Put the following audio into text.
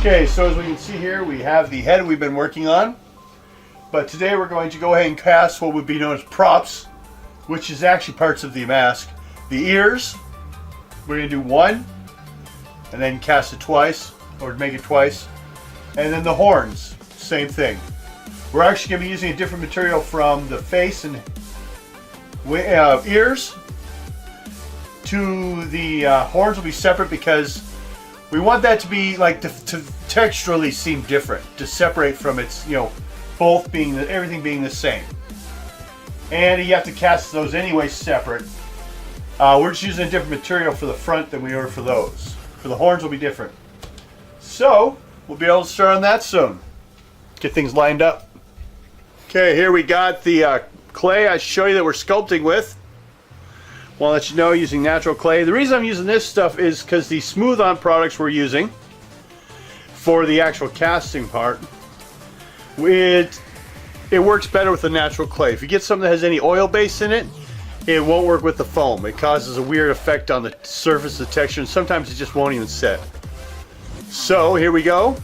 Okay, so as we can see here, we have the head we've been working on. But today we're going to go ahead and cast what would be known as props, which is actually parts of the mask. The ears, we're going to do one, and then cast it twice, or make it twice. And then the horns, same thing. We're actually going to be using a different material from the face and ears to the horns will be separate because we want that to be like to texturally seem different, to separate from its, both being everything being the same. And you have to cast those anyway separate. We're just using a different material for the front than we are for those. For the horns will be different. So we'll be able to start on that soon. Get things lined up. Okay, here we got the clay I show you that we're sculpting with. Well, I'll let you know, using natural clay. The reason I'm using this stuff is because the smooth-on products we're using for the actual casting part, it works better with the natural clay. If you get something that has any oil base in it, it won't work with the foam. It causes a weird effect on the surface, the texture, and sometimes it just won't even set. So, here we go.